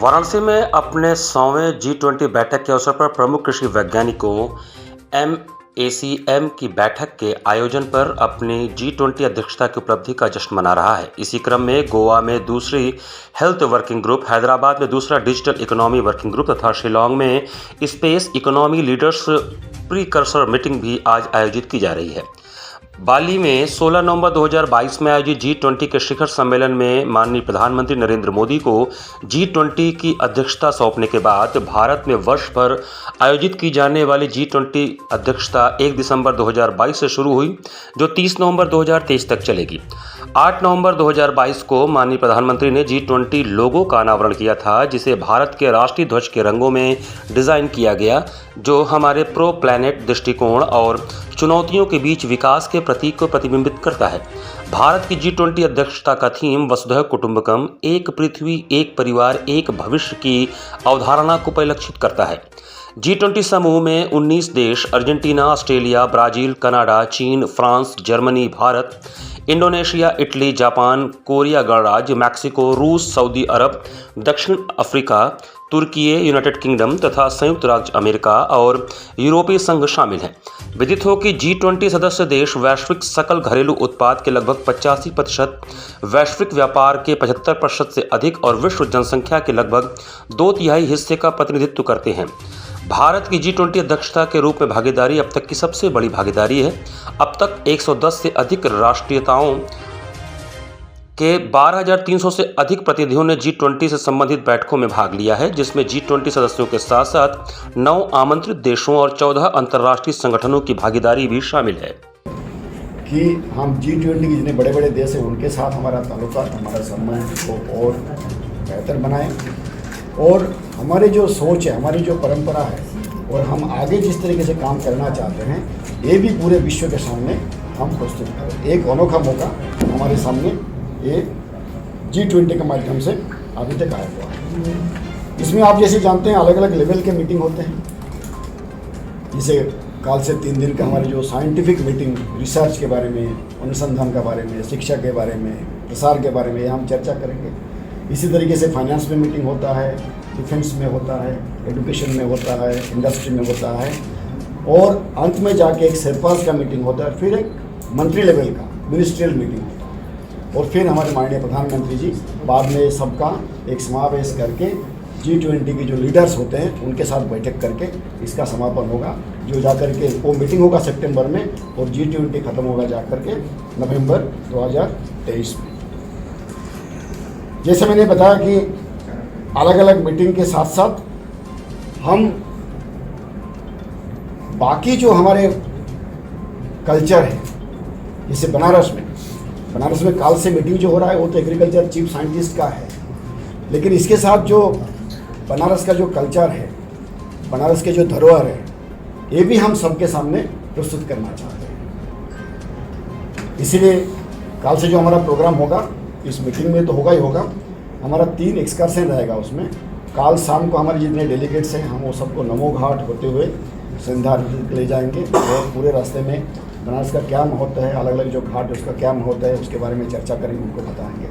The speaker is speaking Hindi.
वाराणसी में अपने 100वें G20 बैठक के अवसर पर प्रमुख कृषि वैज्ञानिकों MACM की बैठक के आयोजन पर अपनी G20 अध्यक्षता की उपलब्धि का जश्न मना रहा है। इसी क्रम में गोवा में दूसरी हेल्थ वर्किंग ग्रुप, हैदराबाद में दूसरा डिजिटल इकोनॉमी वर्किंग ग्रुप तथा शिलांग में space economy leaders precursor meeting भी आज आयोजित की जा रही है। बाली में 16 नवंबर 2022 में आयोजित G20 के शिखर सम्मेलन में माननीय प्रधानमंत्री नरेंद्र मोदी को G20 की अध्यक्षता सौंपने के बाद भारत में वर्ष भर आयोजित की जाने वाली G20 अध्यक्षता 1 दिसंबर 2022 से शुरू हुई, जो 30 नवंबर 2023 तक चलेगी। 8 नवंबर 2022 को माननीय प्रधानमंत्री ने G20 लोगो का अनावरण किया था, जिसे भारत के राष्ट्रीय ध्वज के रंगों में डिज़ाइन किया गया, जो हमारे प्रो प्लैनेट दृष्टिकोण और चुनौतियों के बीच विकास के प्रतीक को प्रतिबिंबित करता है। भारत की G20 अध्यक्षता का थीम वसुधैव कुटुंबकम, एक पृथ्वी एक परिवार एक भविष्य की अवधारणा को परिलक्षित करता है। G20 समूह में 19 देश अर्जेंटीना, ऑस्ट्रेलिया, ब्राज़ील, कनाडा, चीन, France, Germany, Bharat, Indonesia, Italy, Japan, Korea गणराज्य, मैक्सिको, रूस, सऊदी अरब, दक्षिण अफ्रीका, तुर्की, यूनाइटेड किंगडम तथा संयुक्त राज्य अमेरिका और यूरोपीय संघ शामिल हैं। विदित हो कि G20 सदस्य देश वैश्विक सकल घरेलू उत्पाद के लगभग 85%, वैश्विक व्यापार के 75% से अधिक और विश्व जनसंख्या के लगभग 2/3 हिस्से का प्रतिनिधित्व करते हैं। भारत की G20 अध्यक्षता के रूप में भागीदारी अब तक की सबसे बड़ी भागीदारी है। अब तक 110 से अधिक राष्ट्रीयताओं के 12,300 से अधिक प्रतिनिधियों ने G20 से संबंधित बैठकों में भाग लिया है, जिसमें G20 सदस्यों के साथ साथ 9 आमंत्रित देशों और 14 अंतर्राष्ट्रीय संगठनों की भागीदारी भी शामिल है। कि हम G20 के जितने बड़े बड़े देश हैं उनके साथ हमारा ताल्लुकात, हमारा संबंध को और बेहतर बनाएं और हमारी जो सोच है, हमारी जो परंपरा है और हम आगे जिस तरीके से काम करना चाहते हैं, ये भी पूरे विश्व के सामने हम प्रस्तुत करें। एक अनोखा मौका हमारे सामने ये G20 के माध्यम से अभी तक आया हुआ है। इसमें आप जैसे जानते हैं अलग अलग लेवल के मीटिंग होते हैं। जैसे कल से 3 दिन का हमारी जो साइंटिफिक मीटिंग, रिसर्च के बारे में, अनुसंधान के बारे में, शिक्षा के बारे में, प्रसार के बारे में हम चर्चा करेंगे। इसी तरीके से फाइनेंस में मीटिंग होता है, डिफेंस में होता है, एजुकेशन में होता है, इंडस्ट्री में होता है और अंत में जाके एक सरपास का मीटिंग होता है, फिर एक मंत्री लेवल का मिनिस्ट्रियल मीटिंग होता है और फिर हमारे माननीय प्रधानमंत्री जी बाद में सबका एक समावेश करके G20 के जो लीडर्स होते हैं उनके साथ बैठक करके इसका समापन होगा, जो जाकर के वो मीटिंग होगा सितंबर में और G20 ख़त्म होगा जाकर के नवंबर 2023 में। जैसे मैंने बताया कि अलग अलग मीटिंग के साथ साथ हम बाकी जो हमारे कल्चर है, जैसे बनारस में कल से मीटिंग जो हो रहा है वो तो एग्रीकल्चर चीफ साइंटिस्ट का है, लेकिन इसके साथ जो बनारस का जो कल्चर है, बनारस के जो धरोहर है, ये भी हम सबके सामने प्रस्तुत करना चाहते हैं। इसीलिए कल से जो हमारा प्रोग्राम होगा, इस मीटिंग में तो होगा ही होगा, हमारा 3 एक्सकर्शन रहेगा। उसमें कल शाम को हमारे जितने डेलीगेट्स हैं हम वो सबको नमो घाट होते हुए संध्या ले जाएंगे और पूरे रास्ते में बनारस का क्या महत्व है, अलग अलग जो घाट है उसका क्या महत्व है, उसके बारे में चर्चा करेंगे, उनको बताएंगे।